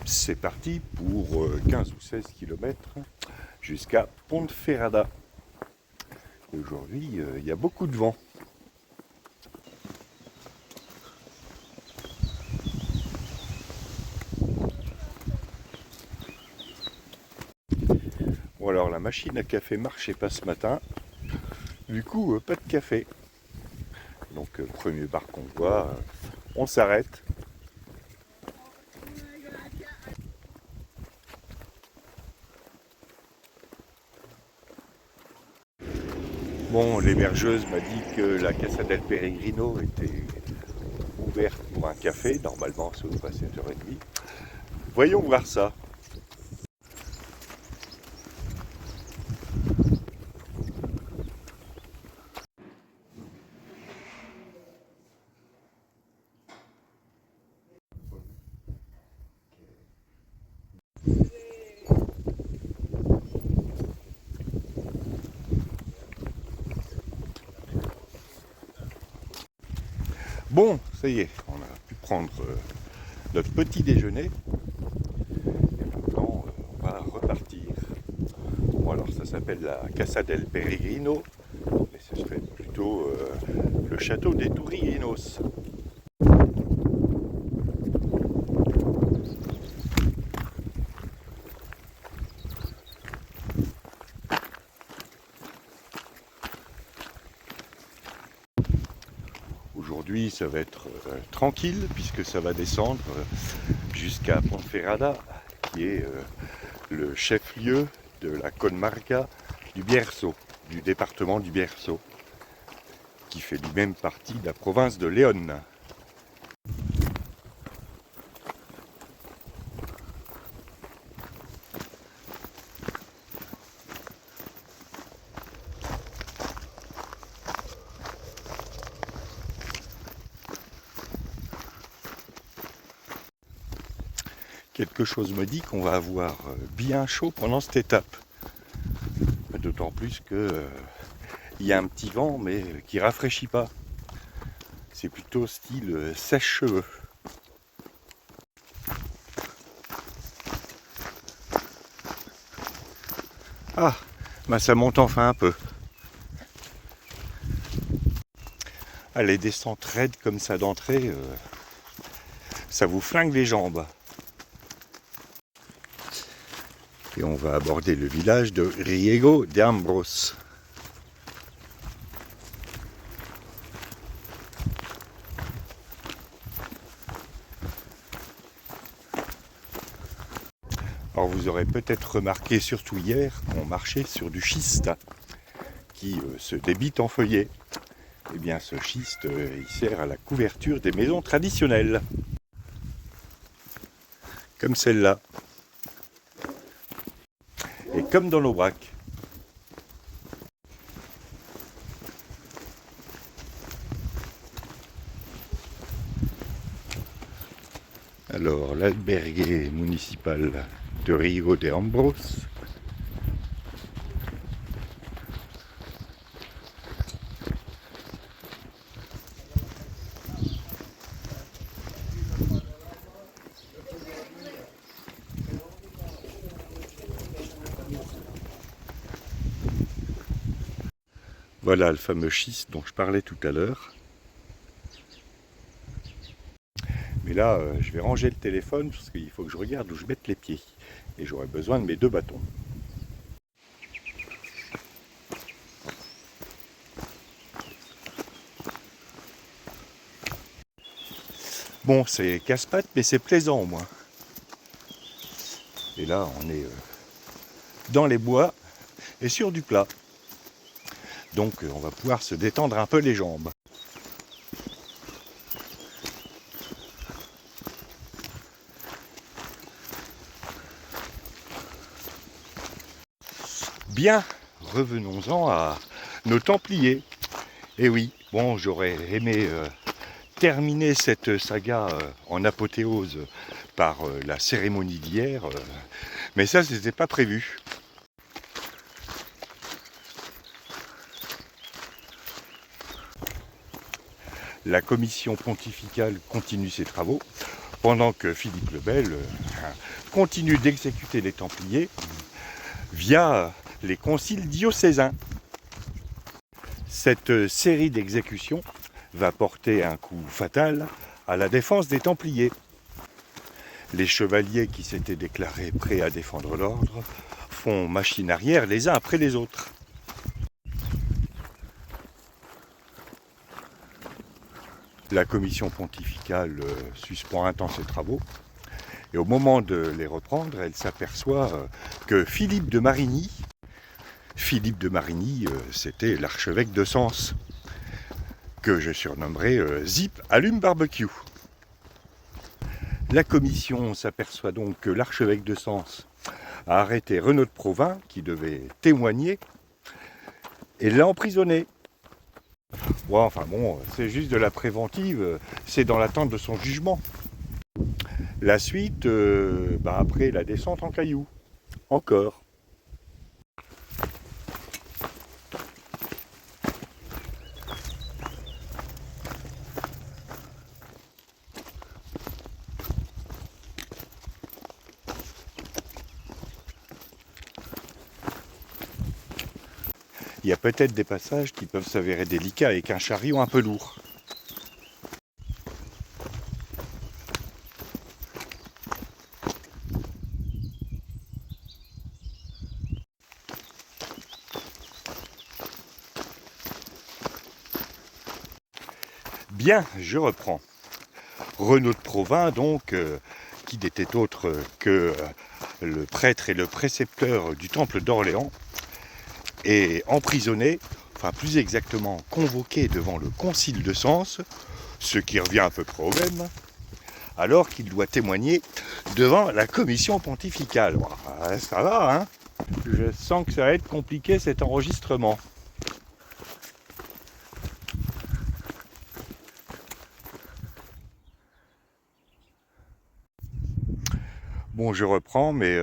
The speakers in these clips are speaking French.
C'est parti pour 15 ou 16 km jusqu'à Ponferrada. Aujourd'hui, il y a beaucoup de vent. Bon alors la machine à café marchait pas ce matin, du coup pas de café. Donc premier bar qu'on voit, on s'arrête. Bon, l'hébergeuse m'a dit que la Casa del Peregrino était ouverte pour un café, normalement ça ouvre à 7h30. Voyons voir ça. Bon, ça y est, on a pu prendre notre petit déjeuner. Et maintenant, on va repartir. Bon, alors ça s'appelle la Casa del Peregrino, mais ce serait plutôt le château des Tourinos. Aujourd'hui, ça va être tranquille puisque ça va descendre jusqu'à Ponferrada, qui est le chef-lieu de la comarca du Bierzo, du département du Bierzo, qui fait lui-même partie de la province de Léon. Quelque chose me dit qu'on va avoir bien chaud pendant cette étape. D'autant plus que il y a un petit vent mais qui rafraîchit pas. C'est plutôt style sèche-cheveux. Ah, bah ça monte enfin un peu. Ah, les descentes raides comme ça d'entrée, ça vous flingue les jambes. Et on va aborder le village de Riego de Ambros. Alors vous aurez peut-être remarqué, surtout hier, qu'on marchait sur du schiste qui se débite en feuillet. Eh bien ce schiste, il sert à la couverture des maisons traditionnelles. Comme celle-là. Et comme dans l'Aubrac. Alors, l'albergue municipal de Riego de Ambros. Voilà le fameux schiste dont je parlais tout à l'heure. Mais là, je vais ranger le téléphone parce qu'il faut que je regarde où je mette les pieds. Et j'aurai besoin de mes 2 bâtons. Bon, c'est casse-pattes, mais c'est plaisant au moins. Et là, on est dans les bois et sur du plat. Donc, on va pouvoir se détendre un peu les jambes. Bien, revenons-en à nos Templiers. Et oui, bon, j'aurais aimé terminer cette saga en apothéose par la cérémonie d'hier, mais ça, c'était pas prévu. La commission pontificale continue ses travaux. pendant que Philippe le Bel continue d'exécuter les Templiers via les conciles diocésains. Cette série d'exécutions va porter un coup fatal à la défense des Templiers. Les chevaliers qui s'étaient déclarés prêts à défendre l'ordre font machine arrière les uns après les autres. La commission pontificale suspend un temps ses travaux et au moment de les reprendre, elle s'aperçoit que Philippe de Marigny, c'était l'archevêque de Sens, que je surnommerai Zip Allume Barbecue. La commission s'aperçoit donc que l'archevêque de Sens a arrêté Renaud de Provins, qui devait témoigner, et l'a emprisonné. Ouais, enfin bon, c'est juste de la préventive, c'est dans l'attente de son jugement. La suite, après la descente en cailloux. Encore. Il y a peut-être des passages qui peuvent s'avérer délicats avec un chariot un peu lourd. Bien, je reprends. Renaud de Provins, donc, qui n'était autre que le prêtre et le précepteur du temple d'Orléans, est emprisonné, enfin plus exactement convoqué devant le concile de Sens, ce qui revient à peu près au même, alors qu'il doit témoigner devant la commission pontificale. Ça va, hein? Je sens que ça va être compliqué cet enregistrement. Bon, je reprends, mais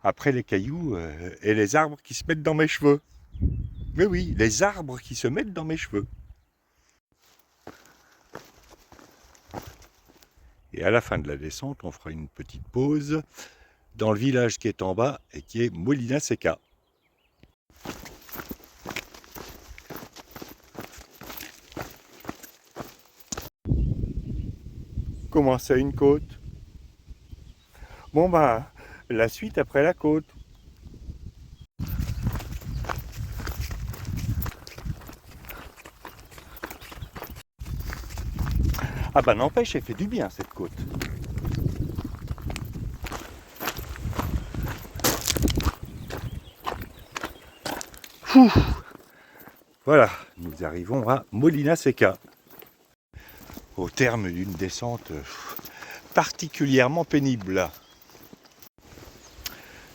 après les cailloux et les arbres qui se mettent dans mes cheveux. Mais oui, les arbres qui se mettent dans mes cheveux. Et à la fin de la descente, on fera une petite pause dans le village qui est en bas et qui est Molina Seca. Comment ça, une côte? Bon bah, la suite après la côte. Ah bah n'empêche, elle fait du bien cette côte. Ouh. Voilà, nous arrivons à Molina Seca. Au terme d'une descente particulièrement pénible.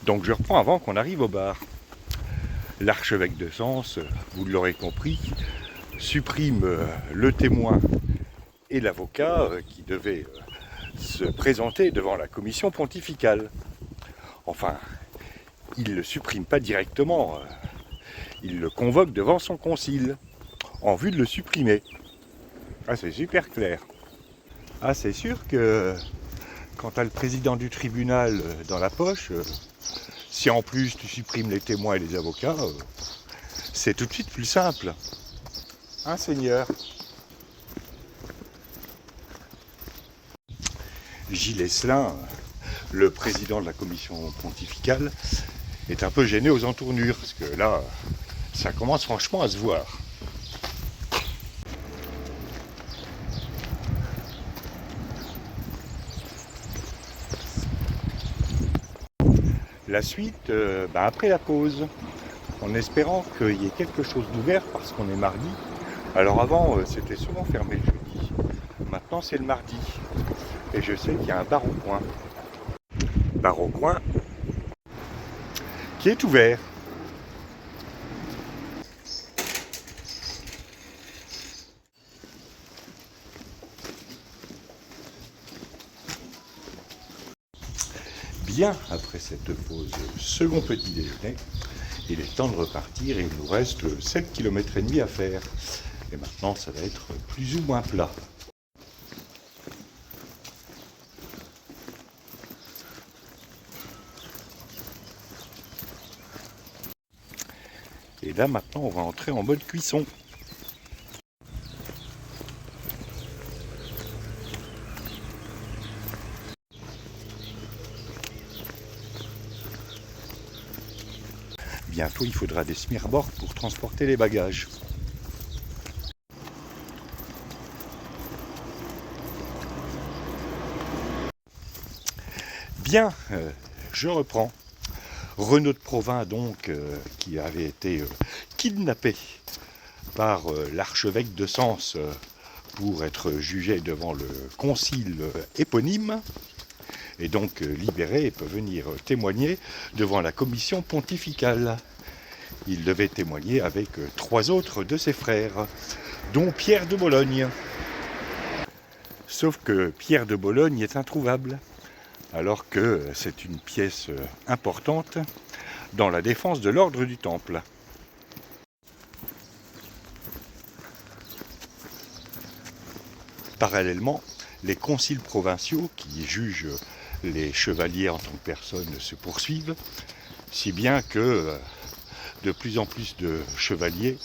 Donc je reprends avant qu'on arrive au bar. L'archevêque de Sens, vous l'aurez compris, supprime le témoin et l'avocat qui devaient se présenter devant la commission pontificale. Enfin, il ne le supprime pas directement, il le convoque devant son concile, en vue de le supprimer. Ah, c'est super clair. Ah, c'est sûr que quand tu as le président du tribunal dans la poche, si en plus tu supprimes les témoins et les avocats, c'est tout de suite plus simple. Hein, Seigneur? Gilles Esselin, le président de la commission pontificale, est un peu gêné aux entournures, parce que là, ça commence franchement à se voir. La suite, après la pause, en espérant qu'il y ait quelque chose d'ouvert parce qu'on est mardi. Alors avant, c'était souvent fermé le jeudi. Maintenant, c'est le mardi. Et je sais qu'il y a un bar au coin. Bar au coin qui est ouvert. Bien après cette pause second petit déjeuner, il est temps de repartir et il nous reste 7,5 km à faire. Et maintenant, ça va être plus ou moins plat. Et là maintenant on va entrer en mode cuisson. Bientôt il faudra des smirbords pour transporter les bagages. Bien, je reprends. Renaud de Provins donc, qui avait été kidnappé par l'archevêque de Sens pour être jugé devant le concile éponyme, et donc libéré et peut venir témoigner devant la commission pontificale. Il devait témoigner avec 3 autres de ses frères, dont Pierre de Bologne. Sauf que Pierre de Bologne est introuvable, alors que c'est une pièce importante dans la défense de l'ordre du Temple. Parallèlement, les conciles provinciaux qui jugent les chevaliers en tant que personnes se poursuivent, si bien que de plus en plus de chevaliers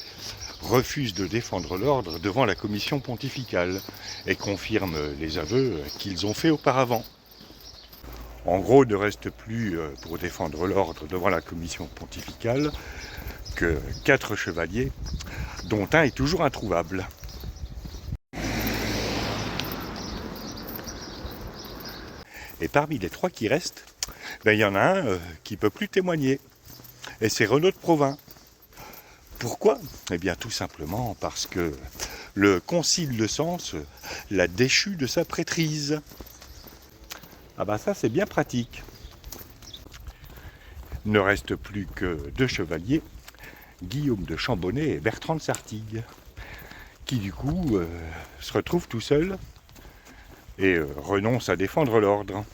refusent de défendre l'ordre devant la commission pontificale et confirment les aveux qu'ils ont faits auparavant. En gros, il ne reste plus pour défendre l'ordre devant la commission pontificale que 4 chevaliers, dont un est toujours introuvable. Et parmi les 3 qui restent, il y en a un qui ne peut plus témoigner. Et c'est Renaud de Provins. Pourquoi ? Eh bien tout simplement parce que le concile de Sens l'a déchu de sa prêtrise. Ah ben ça c'est bien pratique. Il ne reste plus que 2 chevaliers, Guillaume de Chambonnet et Bertrand de Sartigues, qui du coup se retrouvent tout seuls et renoncent à défendre l'ordre.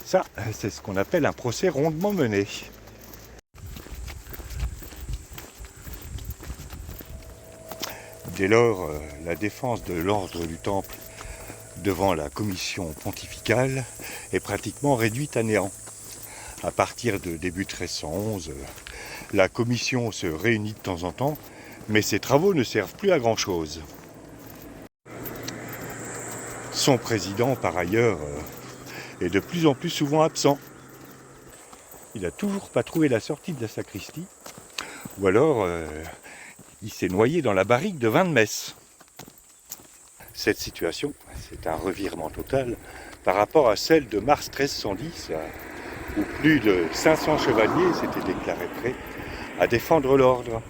Ça, c'est ce qu'on appelle un procès rondement mené. Dès lors, la défense de l'ordre du Temple devant la commission pontificale est pratiquement réduite à néant. À partir de début 1311, la commission se réunit de temps en temps, mais ses travaux ne servent plus à grand-chose. Son président, par ailleurs, est de plus en plus souvent absent. Il n'a toujours pas trouvé la sortie de la sacristie, ou alors il s'est noyé dans la barrique de vin de messe. Cette situation, c'est un revirement total par rapport à celle de mars 1310, où plus de 500 chevaliers s'étaient déclarés prêts à défendre l'ordre.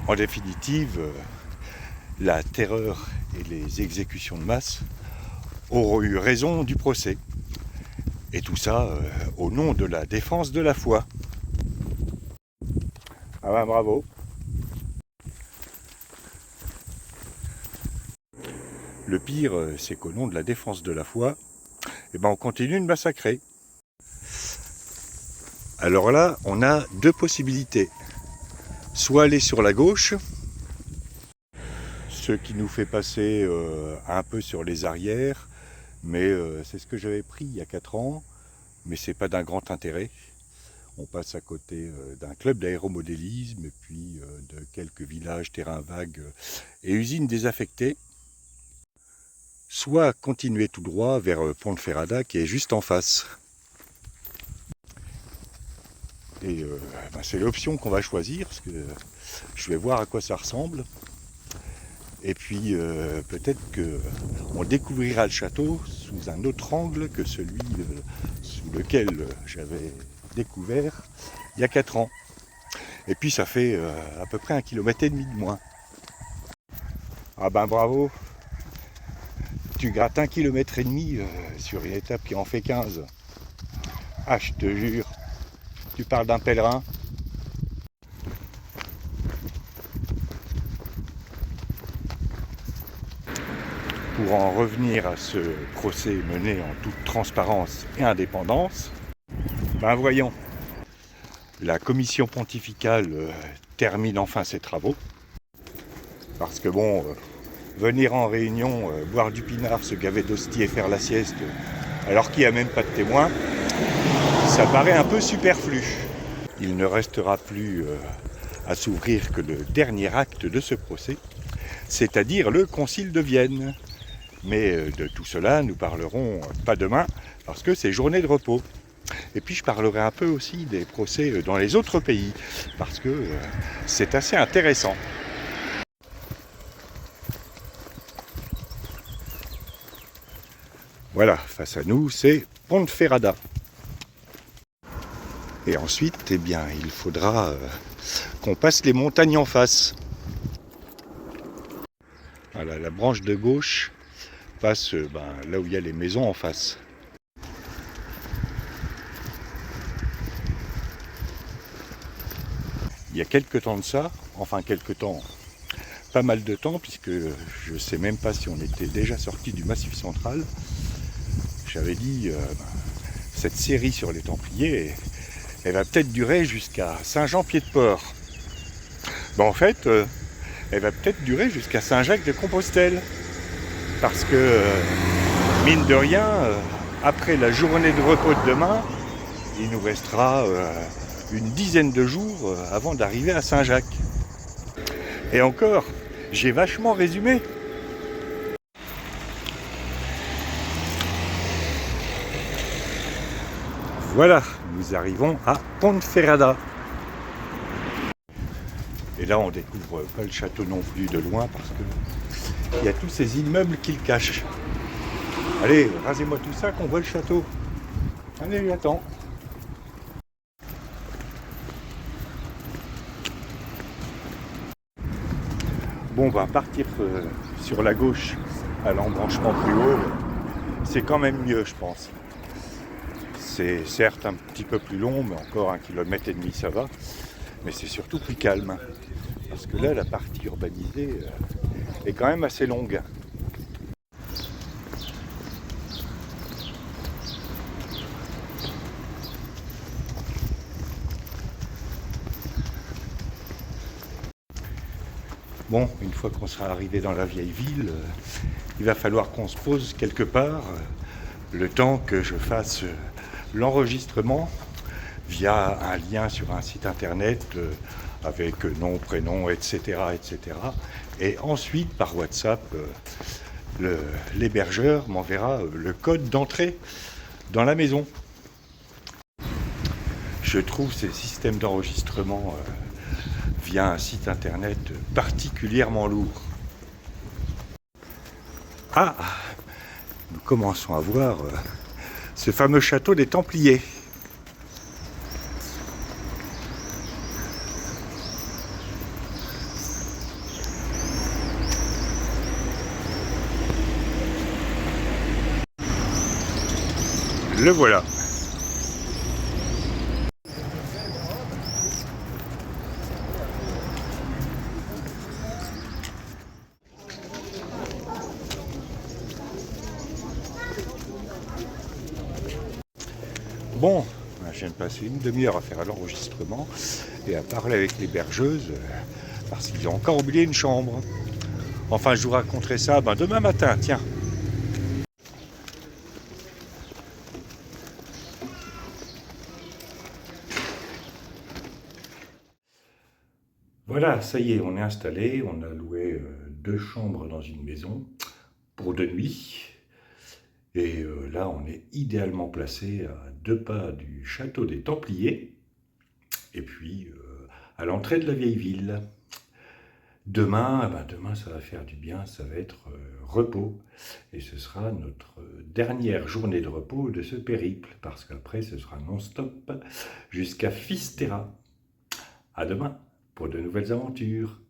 En définitive, la terreur et les exécutions de masse auront eu raison du procès. Et tout ça au nom de la défense de la foi. Ah ben bravo. Le pire, c'est qu'au nom de la défense de la foi, on continue de massacrer. Alors là, on a 2 possibilités. Soit aller sur la gauche, ce qui nous fait passer un peu sur les arrières, mais c'est ce que j'avais pris il y a 4 ans, mais c'est pas d'un grand intérêt. On passe à côté d'un club d'aéromodélisme et puis de quelques villages, terrains vagues et usines désaffectées. Soit continuer tout droit vers Ponferrada qui est juste en face. Et c'est l'option qu'on va choisir, parce que je vais voir à quoi ça ressemble. Et puis peut-être qu'on découvrira le château sous un autre angle que celui sous lequel j'avais découvert il y a 4 ans. Et puis ça fait à peu près 1,5 km de moins. Ah ben bravo! Tu grattes 1,5 km sur une étape qui en fait 15. Ah je te jure, tu parles d'un pèlerin. Pour en revenir à ce procès mené en toute transparence et indépendance, voyons, la commission pontificale termine enfin ses travaux, parce que venir en réunion, boire du pinard, se gaver d'hostie et faire la sieste, alors qu'il n'y a même pas de témoins, ça paraît un peu superflu. Il ne restera plus à s'ouvrir que le dernier acte de ce procès, c'est-à-dire le Concile de Vienne. Mais de tout cela, nous parlerons pas demain, parce que c'est journée de repos. Et puis je parlerai un peu aussi des procès dans les autres pays, parce que c'est assez intéressant. Voilà, face à nous, c'est Ponferrada. Et ensuite, eh bien, il faudra qu'on passe les montagnes en face. Voilà, la branche de gauche passe là où il y a les maisons en face. Il y a quelques temps de ça, enfin quelques temps, pas mal de temps, puisque je ne sais même pas si on était déjà sorti du Massif central, j'avais dit cette série sur les Templiers, elle va peut-être durer jusqu'à Saint-Jean-Pied-de-Port. En fait, elle va peut-être durer jusqu'à Saint-Jacques-de-Compostelle. Parce que, mine de rien, après la journée de repos de demain, il nous restera une dizaine de jours avant d'arriver à Saint-Jacques. Et encore, j'ai vachement résumé. Voilà, nous arrivons à Ponferrada. Et là, on découvre pas le château non plus de loin parce que il y a tous ces immeubles qui le cachent. Allez, rasez-moi tout ça qu'on voit le château. Allez, j'attends. Bon, on va partir sur la gauche à l'embranchement plus haut. C'est quand même mieux, je pense. C'est certes un petit peu plus long, mais encore 1,5 km ça va. Mais c'est surtout plus calme. Parce que là, la partie urbanisée est quand même assez longue. Bon, une fois qu'on sera arrivé dans la vieille ville, il va falloir qu'on se pose quelque part, le temps que je fasse l'enregistrement via un lien sur un site internet avec nom, prénom, etc., etc. Et ensuite, par WhatsApp, l'hébergeur m'enverra le code d'entrée dans la maison. Je trouve ces systèmes d'enregistrement via un site internet particulièrement lourd. Ah, nous commençons à voir ce fameux château des Templiers. Le voilà. Bon, je viens de passer une demi-heure à faire l'enregistrement et à parler avec les bergeuses parce qu'ils ont encore oublié une chambre. Enfin, je vous raconterai ça demain matin, tiens. Voilà, ça y est, on est installé, on a loué 2 chambres dans une maison pour 2 nuits. Et là, on est idéalement placé à 2 pas du château des Templiers, et puis à l'entrée de la vieille ville. Demain, demain, ça va faire du bien, ça va être repos. Et ce sera notre dernière journée de repos de ce périple, parce qu'après, ce sera non-stop jusqu'à Fisterra. À demain pour de nouvelles aventures.